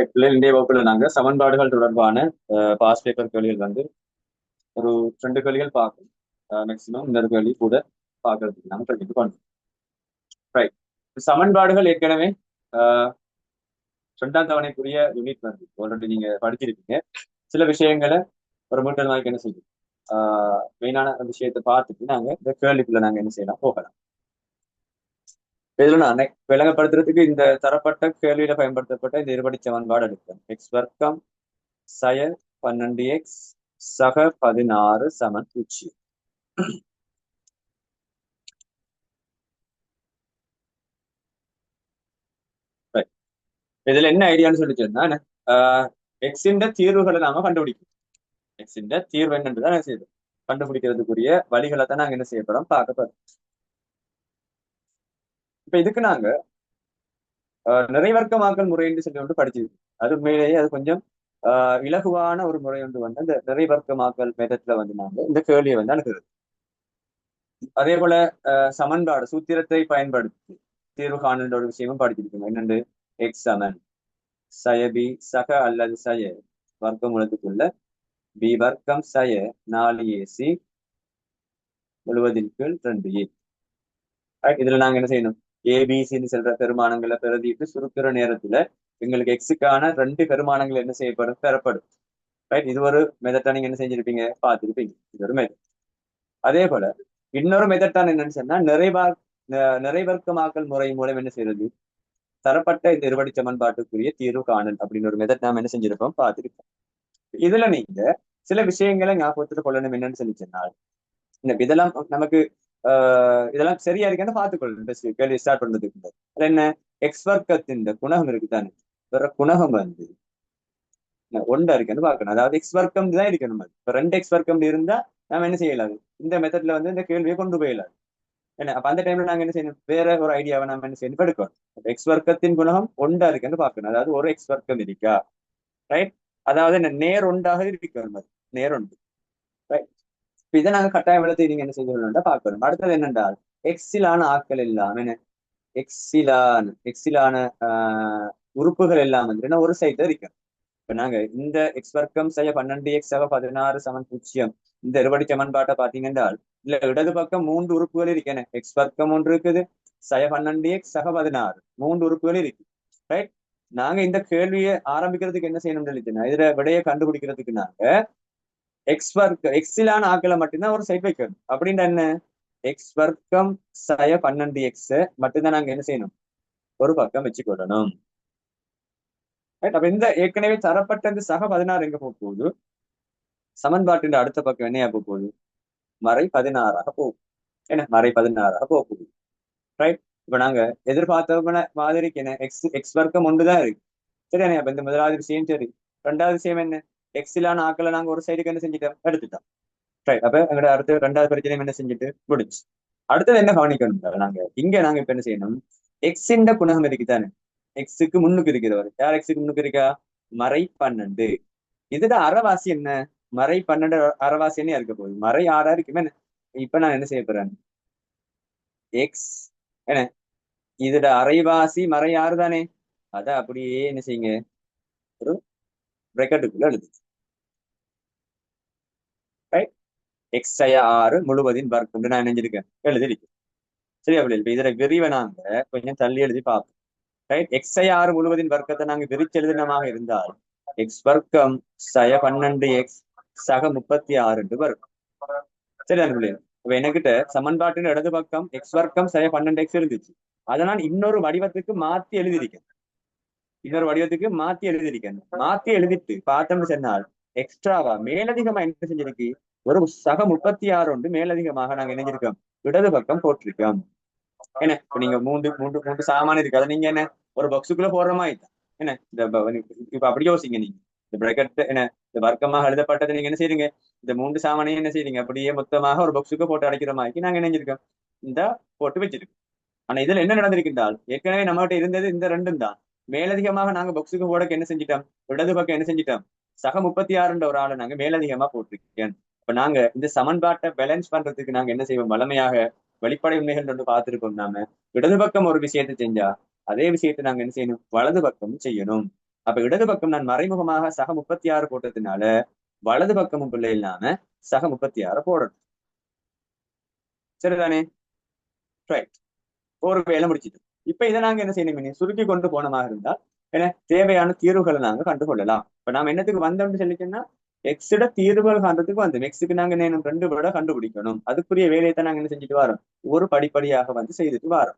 இன்றைய வகுப்புல நாங்க சமன்பாடுகள் தொடர்பான பாஸ் பேப்பர் கேள்விகள் வந்து ஒரு 2 கேள்விகள் பார்க்கணும். மேக்சிமம் இன்னொரு கேள்வி கூட பார்க்கறதுக்கு நாங்க ட்ரை பண்ணுவோம். ரைட். சமன்பாடுகள் ஏற்கனவே ஆஹ் 2ஆம் தவணைக்குரிய யூனிட் வந்து ஆல்ரெடி நீங்க படிச்சிருக்கீங்க. சில விஷயங்களை ஒரு மீட்டர் நாளைக்கு என்ன செய்யும் மெயினான விஷயத்தை பார்த்துட்டு நாங்க இந்த கேள்விக்குள்ள நாங்க என்ன செய்யலாம் போகலாம். இதுல நான் விளங்கப்படுத்துறதுக்கு இந்த தரப்பட்ட கேள்வியில பயன்படுத்தப்பட்ட இந்த இருபடி சமன்பாடு எடுக்கிறேன். எக்ஸ் வர்க்கம் சய 12x சக 16 சமன் 0. இதுல என்ன ஐடியான்னு சொல்லிச்சோம்னா எக்ஸின் தீர்வுகளை நாம கண்டுபிடிக்கணும். எக்ஸின் தீர்வு என்னன்றதான் என்ன செய்யுது கண்டுபிடிக்கிறதுக்குரிய வழிகளை தான் நாங்க என்ன செய்ய போறோம் பார்க்க போறோம். இப்ப இதுக்கு நாங்க நிறைவர்க்கமாக்கல் முறை என்று சொல்லி ஒன்று படிச்சிருக்கோம். அது உண்மையிலேயே அது கொஞ்சம் இலகுவான ஒரு முறை ஒன்று வந்து அந்த நிறைவர்க்கமாக்கல் மெதட்ல வந்து நாங்க இந்த கேள்வியை வந்து அணுகுது. அதே போல சமன்பாடு சூத்திரத்தை பயன்படுத்தி தீர்வு காணுன்ற ஒரு விஷயமும் படிச்சிருக்கோம். என்னண்டு எக்ஸ் சமன் சய பி சக அல்லது சய வர்க்கமூலத்துக்குள்ள பி வர்க்கம் சய 4ac முழுவதின் கீழ் 2a. இதுல நாங்க என்ன செய்யணும் ஏபிசின்னு சொல்ற பெருமானங்களை பிரதிட்டு சுருக்கிற நேரத்துல எங்களுக்கு எக்ஸுக்கான 2 பெருமானங்கள் என்ன செய்யப்படும் பெறப்படும். ரைட். இது ஒரு மெதட்டா நீங்க என்ன செஞ்சிருப்பீங்க பார்த்துருப்பீங்க. இது ஒரு மெதட். அதே போல இன்னொரு மெதட்டான் என்னன்னு சொன்னா நிறைவர்க்கமாக்கல் முறை மூலம் என்ன செய்யறது தரப்பட்ட இந்த இருபடி சமன்பாட்டுக்குரிய தீர்வு காணல் அப்படின்னு ஒரு மெதட் நாம என்ன செஞ்சிருப்போம் பார்த்துருப்போம். இதுல நீங்க சில விஷயங்களை ஞாபகத்துல கொள்ளணும். என்னன்னு சொல்லி சொன்னால் இதெல்லாம் நமக்கு இதெல்லாம் சரியா இருக்கான்னு பார்த்துக்கொள்ளணும். கேள்வி ஸ்டார்ட் பண்றதுக்கு அது என்ன எக்ஸ் வர்க்கத்தின் குணகம் இருக்குதானே வேற குணகம் வந்து ஒன்றா இருக்குன்னு பார்க்கணும். அதாவது எக்ஸ் வர்க்கம் தான் இருக்கணும். இப்ப 2x வர்க்கம் இருந்தா நாம என்ன செய்யலாது இந்த மெத்தட்ல வந்து இந்த கேள்வியை கொண்டு போயிடலாம். என்ன அப்ப அந்த டைம்ல நாங்க என்ன செய்யணும் வேற ஒரு ஐடியாவை நம்ம என்ன செய்யணும் எடுக்கணும். எக்ஸ் வர்க்கத்தின் குணகம் ஒன்றா இருக்குன்னு பார்க்கணும். அதாவது ஒரு எக்ஸ் வர்க்கம் இருக்கா. ரைட். அதாவது நேர் ஒன்றாக இருக்கணும். நேர் ஒன்று. ரைட். இதை நாங்க கட்டாயம் விளத்தை நீங்க என்ன செய்யணும்னா பார்க்கணும். அடுத்தது என்னென்றால் எக்ஸிலான ஆட்கள் எல்லாம் என்ன எக்ஸிலான உறுப்புகள் எல்லாம் வந்து ஒரு சைட்ல இருக்கணும். இப்ப நாங்க இந்த எக்ஸ் வர்க்கம் செய்ய 12x சக 16 சமன் 0 இந்த இருபடி சமன்பாட்டை பாத்தீங்கன்னா இல்ல இடது பக்கம் 3 உறுப்புகள் இருக்கேன். எக்ஸ் வர்க்கம் ஒன்று இருக்குது, சய 12x சக 16 3 உறுப்புகள் இருக்கு. ரைட். நாங்க இந்த கேள்வியை ஆரம்பிக்கிறதுக்கு என்ன செய்யணும்னு சொல்லிச்சுன்னா இதுல விடையை கண்டுபிடிக்கிறதுக்கு நாங்க எக்ஸிலான ஆக்களை மட்டும்தான் ஒரு சைட் வைக்கணும். அப்படின்னா என்ன எக்ஸ் வர்க்கம் சய 12x மட்டும்தான் நாங்க என்ன செய்யணும் ஒரு பக்கம் வச்சுக்கொள்ளணும். அப்ப இந்த ஏற்கனவே தரப்பட்ட இந்த சக 16 எங்க போக போகுது சமன்பாட்டின் அடுத்த பக்கம் என்ன போக போகுது மறை 16ஆக போகும். என்ன மறை 16ஆக போக போகுது. ரைட். இப்ப நாங்க எதிர்பார்த்த மாதிரிக்கு என்ன எக்ஸ் வர்க்கம் ஒன்றுதான் இருக்கு. சரியா. அப்ப இந்த முதலாவது விஷயம் சரி. 2வது விஷயம் என்ன எக்ஸிலான ஆக்களை நாங்க ஒரு சைடுக்கு என்ன செஞ்சுட்டோம் எடுத்துட்டோம். ரைட். அப்ப எங்களோட அடுத்த 2வது பிரச்சனை என்ன செஞ்சுட்டு முடிச்சு. அடுத்தது என்ன கவனிக்கணும் நாங்க நாங்க இப்ப என்ன செய்யணும் எக்ஸின் குணகம் இருக்குதானே எக்ஸுக்கு முன்னுக்கு இருக்கிறவர் யார் எக்ஸுக்கு முன்னுக்கு இருக்கா மறை 12. இதுல அறவாசி என்ன மறை 12 அறவாசி என்ன இருக்க போகுது மறை 6 இருக்குமே. இப்ப நான் என்ன செய்ய போறேன் எக்ஸ் என்ன இதுல அரைவாசி மறை 6 தானே அத அப்படியே என்ன செய்யுங்க ஒரு பிராக்கெட்டுக்குள்ள எழுது. ரைட். எக்ஸ் 6 முழுவதின் வர்க்கம் நான் நினைஞ்சிருக்கேன் எழுதிருக்கேன். சரி. அப்படி இப்ப இதுல விரிவை நாங்க கொஞ்சம் தள்ளி எழுதி பார்ப்போம். ரைட். எக்ஸ் 6 முழுவதின் வர்க்கத்தை நாங்க விரிச்சு எழுதினமாக இருந்தால் எக்ஸ் வர்க்கம் சய 12x சக 36 வரும். சரி. இப்ப என்கிட்ட சமன்பாட்டின் இடது பக்கம் எக்ஸ் வர்க்கம் சய 12x இருந்துச்சு. அதனால் இன்னொரு வடிவத்துக்கு மாத்தி எழுதியிருக்கேன். மாத்தி எழுதிட்டு பார்த்தோம்னு சொன்னால் எக்ஸ்ட்ராவா மேலதிகமா என்ன செஞ்சிருக்கு ஒரு சக 36 ஒன்று மேலதிகமாக நாங்க இணைஞ்சிருக்கோம் இடது பக்கம் போட்டிருக்கோம். என்ன இப்ப நீங்க மூன்று மூன்று மூன்று சாமான இருக்கு. அதை நீங்க என்ன ஒரு பாக்ஸுக்குள்ள போடுற மாதிரி தான். என்ன இப்ப அப்படி யோசிங்க நீங்க இந்த பிராக்கெட் என்ன இந்த வர்க்கமாக எழுதப்பட்டதை நீங்க என்ன செய்றீங்க இந்த 3 சாமானையும் என்ன செய்றீங்க அப்படியே மொத்தமாக ஒரு பாக்ஸுக்கு போட்டு அடைக்கிற மாதிரி நாங்க இணைஞ்சிருக்கோம் இந்த போட்டு வச்சிருக்கோம். ஆனா இதுல என்ன நடந்திருக்கின்றால் ஏற்கனவே நம்மகிட்ட இருந்தது இந்த 2 தான். மேலதிகமாக நாங்க பாக்ஸுக்கு போட என்ன செஞ்சிட்டோம் இடது பக்கம் என்ன செஞ்சிட்டோம் சக 36 ஒரு ஆளை நாங்க மேலதிகமா போட்டிருக்கேன். இப்ப நாங்க இந்த சமன்பாட்டை பேலன்ஸ் பண்றதுக்கு நாங்க என்ன செய்வோம் வளமையாக வெளிப்படை உண்மைகள் ஒன்று பார்த்திருக்கோம். நாம இடது பக்கம் ஒரு விஷயத்தை செஞ்சா அதே விஷயத்தை நாங்க என்ன செய்யணும் வலது பக்கம் செய்யணும். அப்ப இடது பக்கம் நான் மறைமுகமாக சக 36 போட்டதுனால வலது பக்கமும் பிள்ளை இல்லாம சக 36 போடணும். சரிதானே? ரைட். ஒரு வேலை முடிச்சிட்டு இப்ப இதை நாங்க என்ன செய்யணும், சுருக்கி கொண்டு போனமாக இருந்தால் என்ன தேவையான தீர்வுகளை நாங்க கண்டுகொள்ளலாம். இப்ப நாம என்னத்துக்கு வந்தோம்னு சொல்லிட்டோம்னா எக்ஸோட தீர்வுகள் காண்றதுக்கு வந்து எக்ஸுக்கு நாங்க என்ன 2 விட கண்டுபிடிக்கணும். அதுக்குரிய வேலையை தான் நாங்க என்ன செஞ்சுட்டு வரோம், ஒரு படிப்படியாக வந்து செய்துட்டு வரோம்.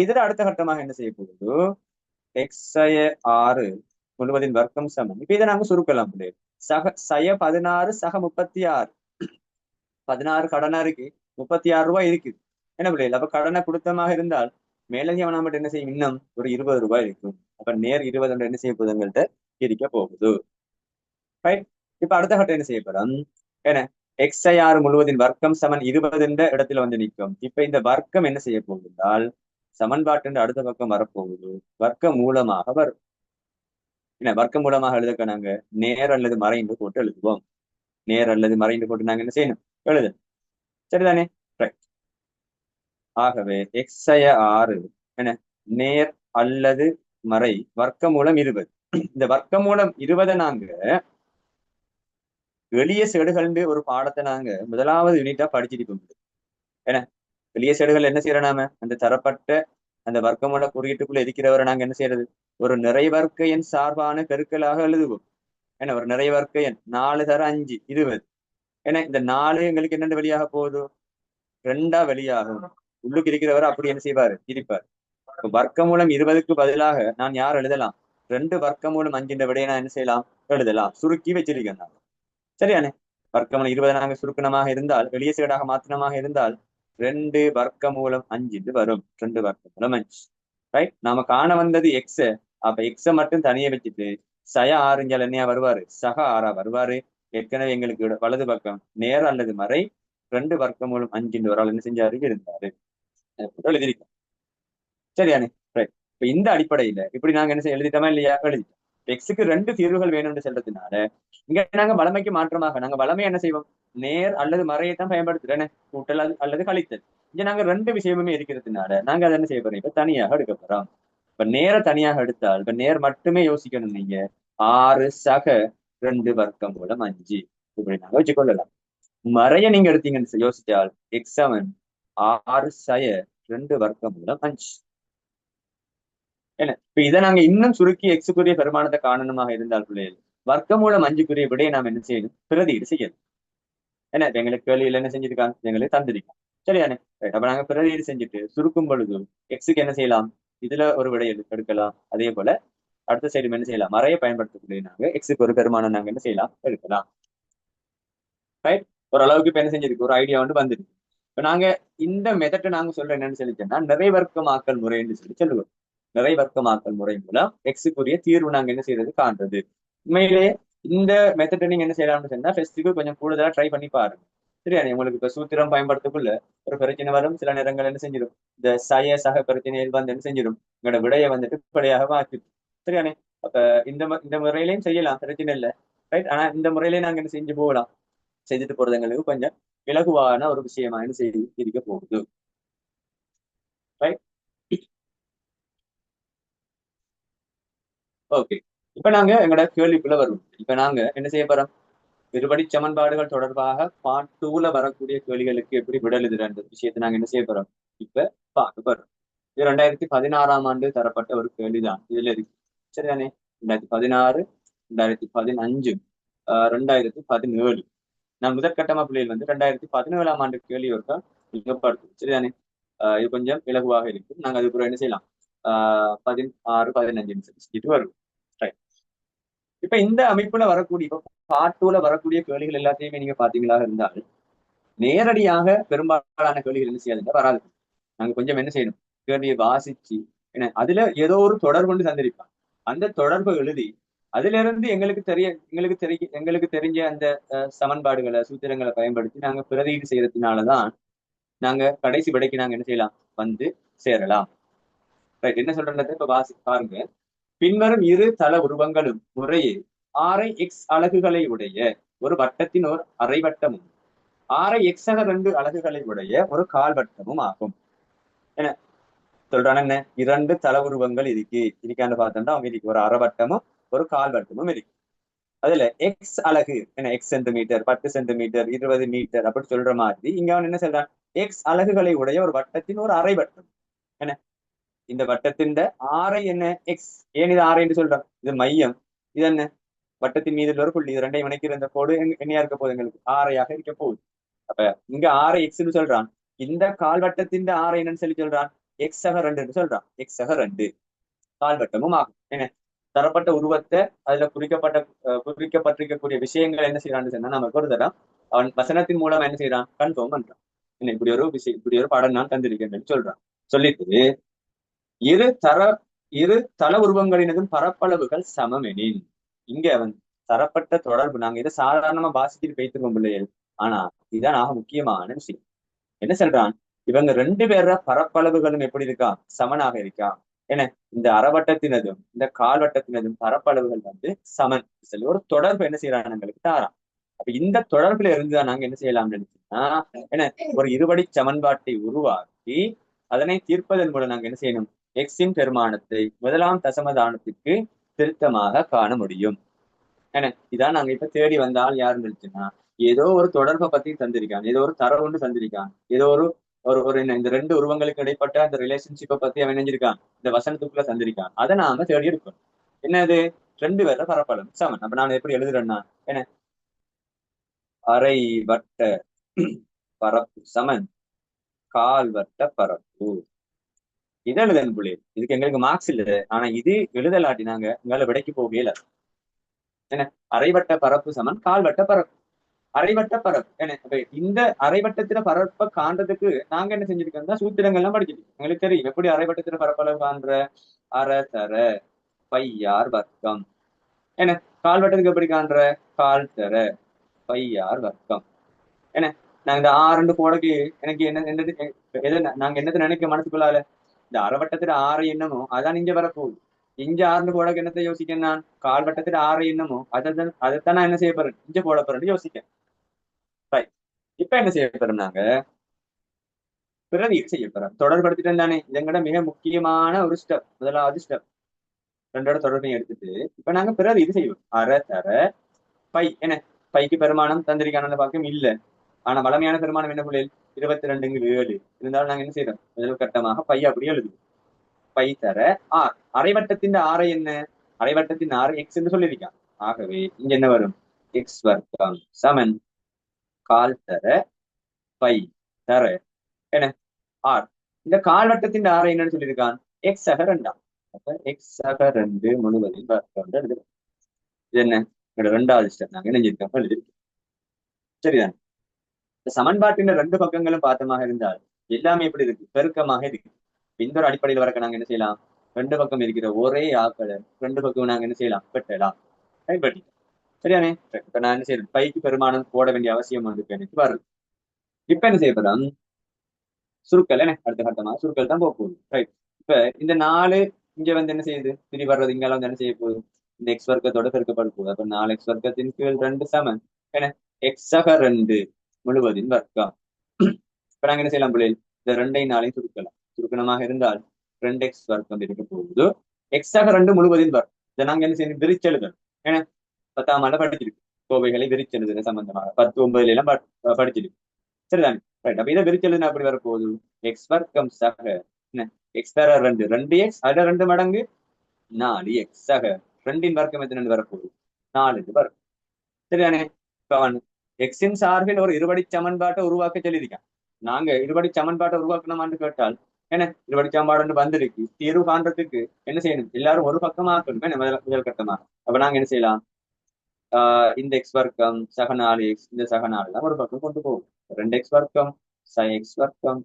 இதுல அடுத்த கட்டமாக என்ன செய்ய போகுது, எக்ஸய 6 முழுவதின் வர்க்கம் சமம். இப்ப இதை நாங்க சுருக்கலாம். சய 16 சக 36. 16 கடனா இருக்கு, 36 ரூபாய் இருக்குது. என்ன பிள்ளைகள், அப்ப கடனை கொடுத்தமாக இருந்தால் மேலதிகம் நம்மகிட்ட என்ன செய்யும், இன்னும் ஒரு 20 ரூபாய் இருக்கும். அப்ப நேர் 20 என்ன செய்ய போகுது, எங்கள்கிட்ட இருக்க போகுது. ரைட். இப்ப அடுத்த கட்டம் என்ன செய்யப்படும், என்ன எக்ஸை 6 முழுவதின் வர்க்கம் சமன் 20 இடத்துல வந்து நிற்கும். இப்ப இந்த வர்க்கம் என்ன செய்ய போகுதால் சமன்பாட்டு அடுத்த பக்கம் வரப்போகுது, வர்க்க மூலமாக வரும். என்ன வர்க்க மூலமாக எழுதுக்க நாங்க நேர் அல்லது மறைந்து போட்டு எழுதுவோம். நேர் அல்லது மறைந்து போட்டு நாங்க என்ன செய்யணும், எழுது. சரிதானே? ரைட். ஆகவே எக்ஸய 6 என்ன நேர் அல்லது மறை வர்க்க மூலம் 20. இந்த வர்க்க மூலம் 20 நாங்க எளிய சேடுகள் ஒரு பாடத்தை நாங்க முதலாவது யூனிட்டா படிச்சிருக்கோம். ஏன்னா எளிய சேடுகள் என்ன செய்யறோம், நாம அந்த தரப்பட்ட அந்த வர்க்கமூல குறியீட்டுக்குள்ள இருக்கிறவரை நாங்க என்ன செய்யறது, ஒரு நிறைவர்க்க எண் சார்பான பெருக்கலாக எழுதுவோம். ஏன்னா ஒரு நிறைவர்க்க எண் 4 தர 5 20. ஏன்னா இந்த 4 எங்களுக்கு என்னென்ன வெளியாக போகுது, 2ஆ வெளியாகும். உள்ளுக்கு இருக்கிறவர் அப்படி என்ன செய்வாரு, இருப்பார். இப்ப வர்க்கமூலம் 20க்கு பதிலாக நான் யார் எழுதலாம், 2 வர்க்கமூலம் 5 விடையை நான் என்ன செய்யலாம், எழுதலாம். சுருக்கி வச்சிருக்கேன் நான். சரியானே? வர்க்கமூலம் 20 நாங்க சுருக்கணமாக இருந்தால், எளிய சேடாக மாத்தினமாக இருந்தால் 2 வர்க்கமூலம் 5 வரும். 2 வர்க்கமூலம் 5. ரைட். நாம காண வந்தது எக்ஸ. அப்ப எக்ஸ மட்டும் தனியே வச்சுட்டு சய 6 என்னையா வருவாரு, சக 6 வருவாரு. ஏற்கனவே எங்களுக்கு வலது பக்கம் நேர் அல்லது மறை 2 வர்க்கமூலம் 5 ஒரு ஆள் என்ன செஞ்சாரு, இருந்தாரு. எழுதிருக்கோம். சரியானே? ரைட். இப்ப இந்த அடிப்படையில இப்படி நாங்க என்ன செய்ய எழுதிட்டோமா இல்லையா, எழுதிட்டோம். எக்ஸுக்கு 2 தீர்வுகள் வேணும்னு சொல்றதுனால இங்க நாங்க வளமைக்கு மாற்றமாக நாங்க வளமை என்ன செய்வோம், நேர் அல்லது மறையை தான் பயன்படுத்துறேன், கூட்டல் அல்லது கழித்தல். இங்க நாங்க 2 விஷயமுமே இருக்கிறதுனால நாங்க அதை என்ன செய்ய போறோம், இப்ப தனியாக எடுக்க போறோம். இப்ப நேர தனியாக எடுத்தால் இப்ப நேர் மட்டுமே யோசிக்கணும். நீங்க 6 சக 2 வர்க்கமூலம் 5 இப்படி நாங்க வச்சுக்கொள்ளலாம். மறைய நீங்க எடுத்தீங்கன்னு யோசிச்சால் x7 6 சய 2 வர்க்கமூலம் 5. என்ன இப்ப இதை நாங்க இன்னும் சுருக்கி எக்ஸுக்குரிய பெருமானத்தை காணணுமாக இருந்தால் பிள்ளைகள் வர்க்கமூலம் 5க்குரிய விடையை நாம் என்ன செய்யணும், பிரதியீடு செய்யணும். என்ன எங்களுக்கு கேள்வியில் என்ன செஞ்சிருக்காங்க, எங்களுக்கு தந்திருக்காங்க. சரியானே? அப்ப நாங்க பிரதியீடு செஞ்சுட்டு சுருக்கும் பொழுது எக்ஸுக்கு என்ன செய்யலாம், இதுல ஒரு விடை எடுக்கலாம். அதே போல அடுத்த சைடு என்ன செய்யலாம், மறையை பயன்படுத்தக்கூடிய நாங்க எக்ஸுக்கு ஒரு பெருமானம் நாங்க என்ன செய்யலாம், எடுக்கலாம். ரைட். ஓரளவுக்கு இப்ப என்ன செஞ்சிருக்கு, ஒரு ஐடியா வந்து வந்துருக்கு. இப்ப நாங்க இந்த மெத்தட்டை நாங்க சொல்ற என்னன்னு சொல்லிட்டோம்னா நிறைவர்க்கமாக்கல் முறைன்னு சொல்லுவோம். நிறைவர்க்கமாக்கல் முறை மூலம் எக்ஸுக்குரிய தீர்வு நாங்க என்ன செய்யறது, காண்றது. உண்மையிலேயே இந்த மெத்தட் நீங்க என்ன செய்யலாம்னு சொன்னா ஃபெஸ்ட்டுக்கு கொஞ்சம் கூடுதலா ட்ரை பண்ணி பாருங்க. சரியானே? உங்களுக்கு இப்ப சூத்திரம் பயன்படுத்தக்குள்ள ஒரு பிரச்சனை வரும், சில நேரங்கள் என்ன செஞ்சிடும், இந்த சக பிரச்சனைகள் வந்து என்ன செஞ்சிடும், உங்களோட விடையை வந்துட்டு பிழையாக மாற்றிடும். சரியானே? அப்ப இந்த முறையிலையும் செய்யலாம், பிரச்சனை இல்லை. ரைட். ஆனா இந்த முறையிலேயே நாங்க என்ன செஞ்சு போகலாம், செய்துட்டு போறது எங்களுக்கு கொஞ்சம் இலகுவான ஒரு விஷயமா என்ன செய்து இருக்க போகுது. ரைட். ஓகே. இப்ப நாங்க எங்களோட கேள்விக்குள்ள வருவோம். இப்ப நாங்க என்ன செய்ய போறோம், இருபடி சமன்பாடுகள் தொடர்பாக பார்ட் 2ல வரக்கூடிய கேள்விகளுக்கு எப்படி விடலுதுன்ற விஷயத்தை நாங்க என்ன செய்ய போறோம், இப்ப பார்க்க போறோம். இது 2016ஆம் ஆண்டு தரப்பட்ட ஒரு கேள்விதான் இதுல இருக்கு. சரிதானே? 2016, 2015, 2017. நான் முதற்கட்டமா பிள்ளைகள் வந்து 2017ஆம் ஆண்டு கேள்வி ஒருக்கா மிகப்படுத்தும். சரிதானே? இது கொஞ்சம் இலகுவாக இருக்கும். நாங்க அதுக்கு என்ன செய்யலாம், 16, 15 செஞ்சுட்டு வருவோம். இப்ப இந்த அமைப்புல வரக்கூடிய இப்ப பார்ட் 2ல வரக்கூடிய கேள்விகள் எல்லாத்தையுமே நீங்க பாத்தீங்களா இருந்தால் நேரடியாக பெரும்பாலான கேள்விகள் என்ன செய்யாதுங்க, வராது. நாங்க கொஞ்சம் என்ன செய்யணும், கேள்வியை வாசிச்சு என்ன அதுல ஏதோ ஒரு தொடர்பு கொண்டு தந்திருப்பாங்க. அந்த தொடர்பை எழுதி அதுல இருந்து எங்களுக்கு தெரிஞ்ச அந்த சமன்பாடுகளை சூத்திரங்களை பயன்படுத்தி நாங்க பிரதியீடு செய்யறதுனாலதான் நாங்க கடைசி விடைக்கு நாங்க என்ன செய்யலாம், வந்து சேரலாம். ரைட். என்ன சொல்றது இப்ப பாருங்க. பின்வரும் இரு தள உருவங்களும் முறையே 6x அலகுகளை உடைய ஒரு வட்டத்தின் ஒரு அரைவட்டமும் 6x 2 அலகுகளை உடைய ஒரு கால்வட்டமும் ஆகும். என சொல்றான் என்ன, இரண்டு தல உருவங்கள் இருக்கான்னு பார்த்தோம்னா அவங்க இருக்கு, ஒரு அரைவட்டமும் ஒரு கால்வட்டமும் இருக்கு. அதுல எக்ஸ் அலகு என்ன, எக்ஸ் சென்டிமீட்டர், 10 சென்டிமீட்டர், 20 மீட்டர் அப்படி சொல்ற மாதிரி இங்க அவன் என்ன சொல்றான், எக்ஸ் அலகுகளை உடைய ஒரு வட்டத்தின் ஒரு அரை வட்டம் என்ன, இந்த வட்டத்தின் ஆரை என்ன எக்ஸ். ஏன் இது ஆரை என்று சொல்றான், இது மையம், இது என்ன வட்டத்தின் மீது ஒரு புள்ளி, இது ரெண்டையும் இணைக்கிற இந்த கோடு என்னையா இருக்க போகுது, எங்களுக்கு ஆரையாக இருக்க போகுது. அப்ப இங்க ஆரை எக்ஸ்ன்னு சொல்றான், இந்த கால்வட்டத்தின் ஆரை என்னன்னு சொல்றான், எக்ஸ் சக ரெண்டுன்னு சொல்றான். எக்ஸ் சக ரெண்டு கால்வட்டமும் ஆகும் என்ன. தரப்பட்ட உருவத்தை அதுல குறிக்கப்பட்டிருக்கக்கூடிய விஷயங்கள் என்ன செய்யறான்னு சொன்னா நமக்கு ஒரு தரம் அவன் வசனத்தின் மூலம் என்ன செய்யறான், கன்ஃபார்ம் பண்றான். என்ன இப்படி ஒரு விஷயம், இப்படி ஒரு படம் நான் தந்திருக்கேன் சொல்றான். சொல்லிட்டு இரு தர இரு தல உருவங்களினதும் பரப்பளவுகள் சமம் எனின், இங்க அவன் தரப்பட்ட தொடர்பு நாங்க இதை சாதாரணமா பாசிட்டிவ் பேசிருக்கோம் பிள்ளைகள். ஆனா இதுதான் ஆக முக்கியமான விஷயம். என்ன சொல்றான், இவங்க ரெண்டு பேர பரப்பளவுகளும் எப்படி இருக்கா, சமனாக இருக்கா. ஏன்னா இந்த அறவட்டத்தினதும் இந்த கால்வட்டத்தினதும் பரப்பளவுகள் சமன் சொல்லி ஒரு தொடர்பு என்ன செய்யறாங்க எங்களுக்கு தாராம். அப்ப இந்த தொடர்புல இருந்துதான் நாங்க என்ன செய்யலாம் நினைச்சோம்னா, என்ன ஒரு இருபடி சமன்பாட்டை உருவாக்கி அதனை தீர்ப்பதன் மூலம் நாங்க என்ன செய்யணும், எக்ஸின் பெருமானத்தை முதலாம் தசமதானத்திற்கு திருத்தமாக காண முடியும். ஏன்னா இதான் நாங்க இப்ப தேடி வந்தால் யாருன்னு நினைச்சுன்னா, ஏதோ ஒரு தொடர்பை பத்தி தந்திருக்கான், ஏதோ ஒரு தரவு ஒன்று தந்திருக்கான், ஏதோ ஒரு ஒரு ஒரு இந்த ரெண்டு உருவங்களுக்கு இடைப்பட்ட அந்த ரிலேஷன்ஷிப்பை பத்தி அவன் நினைஞ்சிருக்கான், இந்த வசனத்துக்குள்ள தந்திருக்கான். அதை நாம தேடி இருக்கணும். என்னது, ரெண்டு பேர பரப்பளவு சமன். அப்ப நான் எப்படி எழுதுறேன்னா, என்ன அரை வட்ட பரப்பு சமன் கால் வட்ட பரப்பு. இது எழுதன் புள்ளி, இதுக்கு எங்களுக்கு மார்க்ஸ் இல்ல. ஆனா இது எழுதலாட்டி நாங்க எங்களை விடைக்கு போகல. என்ன அரைவட்ட பரப்பு சமன் கால்வட்ட பரப்பு. அரைவட்ட பரப்பு என்ன, இந்த அரைவட்டத்தில பரப்பை காண்றதுக்கு நாங்க என்ன செஞ்சிருக்கோம்னா சூத்திரங்கள் எல்லாம் படிச்சிருக்கோம். எங்களுக்கு தெரியும் எப்படி அரைவட்டத்தில பரப்பளவு காண்ற, அரை தர பையார் வர்க்கம். என்ன கால்வட்டத்துக்கு எப்படி காண்ற, கால் தர பையார் வர்க்கம். என்ன நாங்க இந்த ஆறு கோடைக்கு எனக்கு என்ன நாங்க என்னத்தை நினைக்க மனசுக்குள்ளால, இந்த அரைவட்டத்துல ஆறு என்னமோ அதான் இங்க வரப்போகுது. இங்க ஆறு கோடைக்கு என்னத்தை யோசிக்க, நான் கால்வட்டத்துல ஆறு என்னமோ அதைத்தான் நான் என்ன செய்ய போறேன், இங்க போட போறேன்னு யோசிக்க. இப்ப என்ன செய்ய போறோம், நாங்க பிரதியீடு செய்ய போறோம். தொடர்படுத்திட்டு தானே, இதங்கட மிக முக்கியமான ஒரு ஸ்டெப், முதலாவது ஸ்டெப். ரெண்டோட தொடர்பையும் எடுத்துட்டு இப்ப நாங்க பிரதியீடு செய்வோம். அரை தர பை என்ன, பைக்கு பெருமானம் தந்திரிக்கான பாக்கம் இல்ல. ஆனா வளமையான பெருமானம் என்ன புள்ளில் 22 இருந்தாலும் நாங்க என்ன செய்யறோம், முதல் கட்டமாக பை அப்படியே எழுதுவோம். பை தர ஆர், அரைவட்டத்தின் ஆரை என்ன, அரைவட்டத்தின் ஆறு எக்ஸ் என்று சொல்லியிருக்கான். ஆகவே இங்க என்ன வரும், எக்ஸ் வர்க்கம் சமன் கால் தர பை தர என்ன ஆர். இந்த கால்வட்டத்தின் ஆரை என்னன்னு சொல்லியிருக்கான், எக்ஸ் சக ரெண்டாம். அப்ப எக்ஸ் சக ரெண்டு முழுவதையும் வர்க்கம் எழுதுறோம். இது என்ன, ரெண்டாவது ஸ்டெப் நாங்க என்ன செஞ்சிருக்கோம் எழுதிருக்கோம். சரிதான். இந்த சமன்பாட்டின் ரெண்டு பக்கங்களும் பார்த்தமாக இருந்தால் எல்லாமே எப்படி இருக்கு, பெருக்கமாக இருக்கு. இந்த ஒரு அடிப்படையில் வரக்க நாங்க என்ன செய்யலாம், ரெண்டு பக்கம் இருக்கிற ஒரே ஆக்களை ரெண்டு பக்கம் நாங்க என்ன செய்யலாம், வெட்டலாம். கைப்பற்றிட்டோம். சரியானே. இப்ப நான் என்ன செய்யறேன், பைக்கு பெருமானம் போட வேண்டிய அவசியம் வந்து எனக்கு வருது. இப்ப என்ன செய்யப்படும், சுருக்கல் என்ன அடுத்த கட்டமா சுருக்கல் தான் போக போகுது. ரைட். இப்ப இந்த 4 இங்க வந்து என்ன செய்யுது, திரி வர்றது இங்கால வந்து என்ன செய்ய போகுது, இந்த எக்ஸ் வர்க்கத்தோட பெருக்கப்பட போகுது. அப்ப 4x வர்க்கத்தின் கீழ் 2 சமன் என்ன, எக்ஸ் சக 2 முழுவதின் வர்க்கம். இப்ப நாங்க என்ன செய்யலாம் பிள்ளைகள், இந்த 2ஐயும் 4ஐயும் சுருக்கலாம். சுருக்கணமாக இருந்தால் 2x வர்க்கம் இருக்க போகுது, எக்ஸ் சக 2 முழுவதின் வர்க்கம். இதை நாங்க என்ன செய்யணும், விரிச்செழுதணும். ஏன்னா 10ஆம் ஆண்டு படிச்சிருக்கு, கோவைகளை விரிச்செழுதுன சம்பந்தமாக 10, 9 எல்லாம் படிச்சிருக்கு. சரிதானே. ரைட். அப்ப இதை விரிச்செழுதுனா அப்படி வரப்போகுது, எக்ஸ் வர்க்கம் சக என்ன, எக்ஸ் தர 2x அட 2 மடங்கு 4x சக 2இன் வர்க்கம் எத்தனை வரப்போகுது, 4 வரும். சரிதானே. இப்ப அவன் எக்ஸின் சார்பில் ஒரு இருபடி சமன்பாட்டை உருவாக்க சொல்லியிருக்கான். நாங்க இருபடி சமன்பாட்டை உருவாக்கணுமான்னு கேட்டால் என்ன, இருபடி சமன்பாடு வந்திருக்கு, தீர்வு காண்றதுக்கு என்ன செய்யணும், எல்லாரும் ஒரு பக்கமா இருக்கணும் முதல் கட்டமா. அப்ப நாங்க என்ன செய்யலாம், இந்த எக்ஸ் வர்க்கம் சக 4x, இந்த சக 4 தான் ஒரு பக்கம் கொண்டு போகும். 2x வர்க்கம் சை எக்ஸ் வர்க்கம்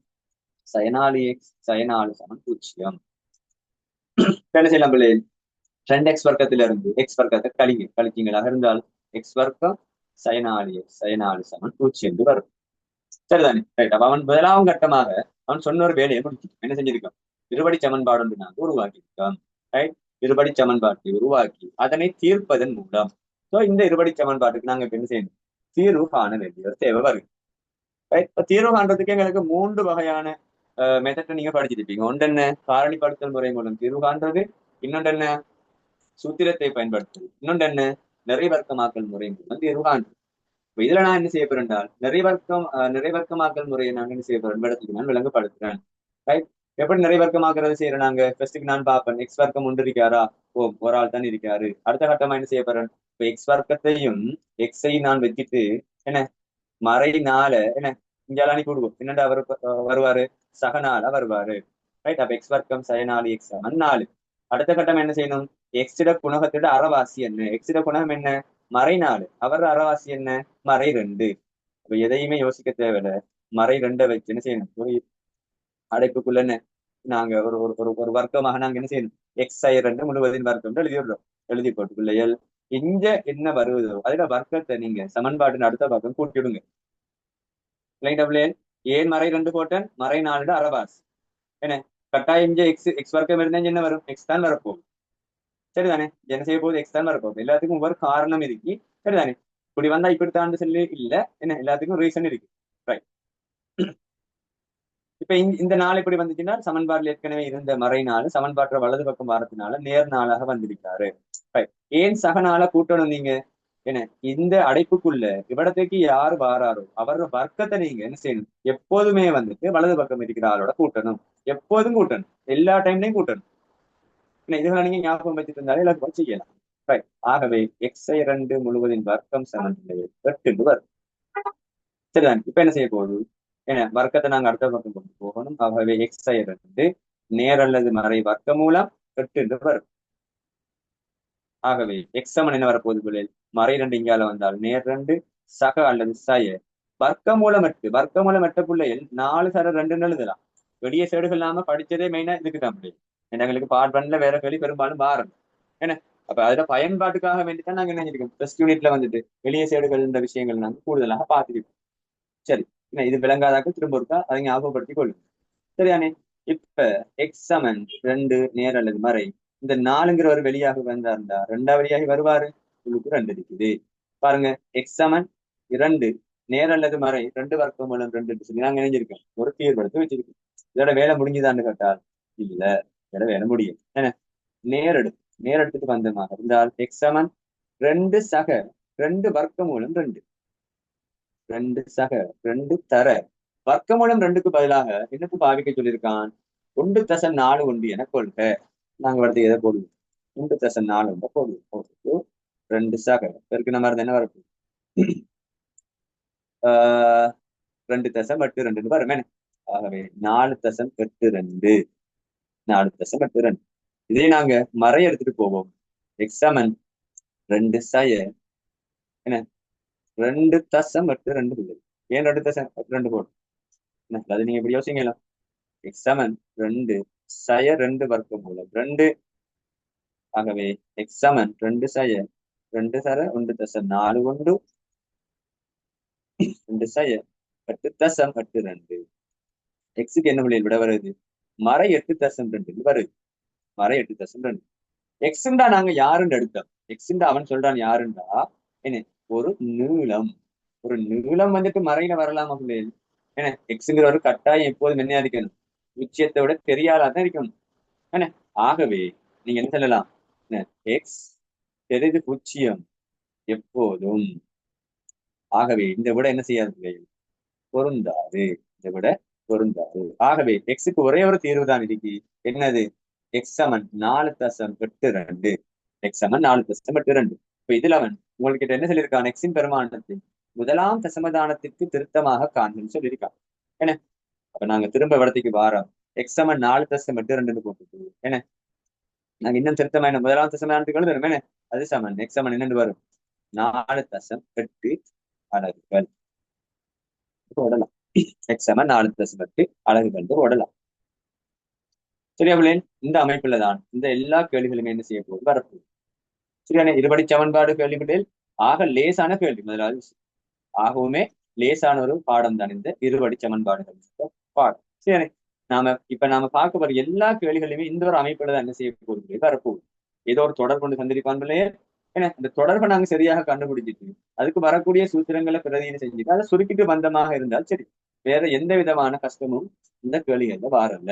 சை 4x சை 4 சமன் 0. என்ன செய்யலாம் பிள்ளை, 2x வர்க்கத்தில இருந்து எக்ஸ் வர்க்கத்தை கழிச்சிங்களாக இருந்தால் எக்ஸ் வர்க்கம் சை 4x சை 4 சமன் 0 என்று வரும். சரிதானே. ரைட். அப்ப அவன் முதலாம் கட்டமாக அவன் சொன்ன ஒரு வேலையை முடிச்சு என்ன செஞ்சிருக்கான், இருபடி சமன்பாடு ஒன்று நாங்கள் உருவாக்கியிருக்கோம். ரைட். இருபடி சமன்பாட்டை உருவாக்கி அதனை தீர்ப்பதன் மூலம் இந்த இருபடி சமன்பாட்டுக்கு நாங்க என்ன செய்யணும், தீர்வு காண வேண்டிய தேவை வருது. ரைட். இப்ப தீர்வு காண்றதுக்கு எங்களுக்கு 3 வகையான மெத்தட்டை நீங்க படிச்சிருப்பீங்க. ஒன்று என்ன காரணிப்படுத்தல் முறை மூலம் தீர்வு காண்றது, இன்னொன்று என்ன சூத்திரத்தை பயன்படுத்துறது, இன்னொன்று என்ன நிறைவர்க்கமாக்கல் முறை மூலம் தீர்வு காண்றது. இப்ப இதுல நான் என்ன செய்ய போறேன் என்றால் நிறைவர்க்கமாக்கல் முறையை நான் என்ன செய்ய போறேன் இடத்துக்கு நான் விளங்கப்படுத்துறேன். ரைட். எப்படி நிறைவர்க்கமாக்குறது செய்யறேன் நாங்க ஃபர்ஸ்ட்டுக்கு நான் பார்ப்பேன் எக்ஸ் வர்க்கம் ஒன்று இருக்காரா, ஓ ஒரு ஆள் தான் இருக்காரு. அடுத்த கட்டமா என்ன செய்ய போறேன், இப்ப எக்ஸ் வர்க்கத்தையும் எக்ஸையும் நான் வச்சுட்டு என்ன மறைனால என்ன இங்கெல்லாம் அனுப்பி விடுவோம். என்னடா அவர் வருவாரு, சகனால வருவாரு. ரைட். அப்ப எக்ஸ் வர்க்கம் சயனாலு எக்ஸ் 4. அடுத்த கட்டம் என்ன செய்யணும், எக்ஸிட குணகத்திட அறவாசி என்ன, எக்ஸிட குணகம் என்ன மறை 4, அவர் அறவாசி என்ன மறை 2. அப்ப எதையுமே யோசிக்க தேவையில்ல, மறை 2 வச்சு என்ன செய்யணும், ஒரு அடைப்புக்குள்ள என்ன நாங்க ஒரு ஒரு ஒரு ஒரு வர்க்கமாக நாங்க என்ன செய்யணும், x2 முழுவதின் வர்க்கம் எழுதி விடுறோம். எழுதி போட்டு பிள்ளைகள் இங்க என்ன வருவதோ அதுல வர்க்கத்தை நீங்க சமன்பாட்டின் அடுத்த பக்கம் கூட்டிடுங்க. பிள்ளைகள் ஏன் மறை 2 போட்டேன், மறை 4 அறவாசி என்ன கட்டாயம் இங்க எக்ஸ் வர்க்கம் இருந்தா என்ன வரும், எக்ஸ் தான் வரப்போகுது. சரிதானே, என்ன செய்ய போகுது, எக்ஸ் தான் வரப்போகுது. எல்லாத்துக்கும் ஒவ்வொரு காரணம் இருக்கு. சரிதானே, இப்படி வந்தா இப்படித்தான் சொல்லி இல்ல என்ன, எல்லாத்துக்கும் ரீசன் இருக்கு. ரைட். இப்ப இந்த நாள் எப்படி வந்துச்சுன்னா சமன்பாடுல ஏற்கனவே இருந்த மறை 4 சமன்பாட்டுல வலது பக்கம் வாரத்தினால நேர் 4ஆக வந்திருக்காரு. ஏன் சகனால கூட்டணும் நீங்க என்ன, இந்த அடைப்புக்குள்ள இவ்விடத்துக்கு யார் வாராரோ அவரோட வர்க்கத்தை நீங்க என்ன செய்யணும், எப்போதுமே வந்துட்டு வலது பக்கம் இருக்கிற ஆளோட கூட்டணும். எப்போதும் கூட்டணும், எல்லா டைம்லயும் கூட்டணும். இதுகளை நீங்க ஞாபகம் வச்சுட்டு இருந்தாலே எல்லாருக்கும் செய்யலாம். ஆகவே x2 முழுவதின் வர்க்கம் சமநிலையை 8 வரும். சரிதான். இப்ப என்ன செய்ய போகுது, ஏன்னா வர்க்கத்தை நாங்க அடுத்த பக்கம் கொண்டு போகணும். ஆகவே x2 நேர் அல்லது மறை வர்க்க மூலம் 8 வரும். ஆகவே எக்ஸ் சமன் என்ன வரப்போகுது பிள்ளை, மறை 2 இங்கால வந்தால் நேர் 2 சக அல்லது சய வர்க்கமூலம் 8. வர்க்கமூலம் 8 பிள்ளைகள் 4 சர 2 எழுதலாம். வெளிய சேடுகள் இல்லாம படிச்சதே மெயினா இதுக்குதான் பிள்ளை. எங்களுக்கு பார்ட் 1ல வேற கேள்வி பெரும்பாலும் பாருங்க என்ன. அப்ப அதுல பயன்பாட்டுக்காக வேண்டித்தான் நாங்க என்ன செஞ்சிருக்கோம், ஃபர்ஸ்ட் யூனிட்ல வந்துட்டு வெளிய சேடுகள் இந்த விஷயங்கள் நாங்க கூடுதலாக பார்த்துருக்கோம். சரி, இது விளங்காதாக்க திரும்ப இருக்கா அதை ஞாபகப்படுத்திக் கொள்ளுங்க. சரியானே. இப்ப எக்ஸ் சமன் 2 நேர் அல்லது மறை, இந்த 4ங்கிற ஒரு வெளியாக வந்தாருந்தா 2ஆவது வழியாக வருவாரு, உங்களுக்கு 2 இருக்குது. பாருங்க, எக்ஸ் சமன் 2 நேர் அல்லது மறை 2 வர்க்கம் மூலம் 2 சொல்லி நாங்க இணைஞ்சிருக்கோம், ஒரு தீர்வெடுத்து வச்சிருக்கோம். இதோட வேலை முடிஞ்சுதான்னு கேட்டால் இல்ல, இதோட வேலை முடியும். என்ன நேர் எடுத்துட்டு வந்தமாக இருந்தால் எக்ஸ் சமன் 2 சக 2 வர்க்கம் மூலம் 2 சக 2 தர வர்க்கமூலம் 2க்கு பதிலாக என்னக்கு பாவிக்க சொல்லியிருக்கான், 1+4 உண்டு என கொள்க. நாங்க வரது எதை போடுவோம், 1+4 போடுவோம். 2 சக பெருக்கு நம்ம என்ன வரப்போ 2+8 வருமே. ஆகவே 4+8 4+8. இதே நாங்க மறை எடுத்துட்டு போவோம். எக்ஸ் சமன் 2 சய என்ன 2+8 ஏன் 2+8 போடும், அது நீங்க எப்படி யோசிக்கலாம். எக்ஸ் சமன் 2 சய 2 வர்க்கம் மூலம் 2. ஆகவே எக்ஸ் சமன் 2 சய 2 சர 1+4 உண்டு 2 சய 8+8. எக்ஸுக்கு என்ன விளையில் விட வருது, மறை 8+2 வருது. மறை 8+2. எக்ஸ்ண்டா நாங்க யாருன்னு எடுத்தோம், எக்ஸ்ண்டா அவன் சொல்றான் யாருண்டா என்ன, ஒரு நீளம். ஒரு நீளம் வந்துட்டு மறையில வரலாமா பிள்ளைகள் என்ன, எக்ஸுங்கிற ஒரு கட்டாயம் எப்போதும் என்ன இருக்கணும், உச்சியத்தை விட தெரியாதான் இருக்கணும் என்ன. ஆகவே நீங்க என்ன சொல்லலாம், எக்ஸ் தெரிது பூச்சியம் எப்போதும். ஆகவே இந்த விட என்ன செய்யாது பிள்ளைகள், பொருந்தாது. இதை விட பொருந்தாது. ஆகவே எக்ஸுக்கு ஒரே ஒரு தீர்வு தான் இருக்கு, என்னது, எக்ஸ் சமன் 4+8. எக்ஸ் சமன் 4+8. இப்ப இதுல அவன் உங்களுக்கு என்ன சொல்லியிருக்கான், எக்ஸின் பெருமானத்தை முதலாம் தசமதானத்திற்கு திருத்தமாக காண்புன்னு சொல்லியிருக்கான் என்ன. அப்ப நாங்க திரும்ப இடத்துக்கு வாரோம், எக்ஸ் சமன் 4+8 போட்டு என்ன, நாங்க இன்னும் திருத்தமான முதலாம் தசமதானத்துக்கு எழுதணும் என்ன. அது சமன் எக்ஸ் சமன் என்னென்று வரும், 4+8 அலகுகள் போடலாம். எக்ஸ் சமன் 4+8 அலகுகள் போடலாம். சரியா பிள்ளைகள், இந்த அமைப்புல தான் இந்த எல்லா கேள்விகளுமே என்ன செய்ய போகுது, வரப்போகுது. சரியான இருபடி சமன்பாடு கேள்விகளில் ஆக லேசான கேள்வி. முதலாவது ஆகவுமே லேசான ஒரு பாடம் தான் இந்த இருபடி சமன்பாடுகள் பாடம். சரி, நாம பார்க்க போற எல்லா கேள்விகளுமே இந்த ஒரு அமைப்புல தான் என்ன செய்ய போகுது, வரப்போகுது. ஏதோ ஒரு தொடர் கொண்டு சந்திருப்பான் ஏன்னா இந்த தொடர்பை நாங்க சரியாக கண்டுபிடிச்சிட்டு அதுக்கு வரக்கூடிய சூத்திரங்களை பிரதியை செஞ்சுட்டு அதை சுருக்கிட்டு பந்தமாக இருந்தால் சரி. வேற எந்த விதமான கஷ்டமும் இந்த கேள்விகள்ல வாரல்ல.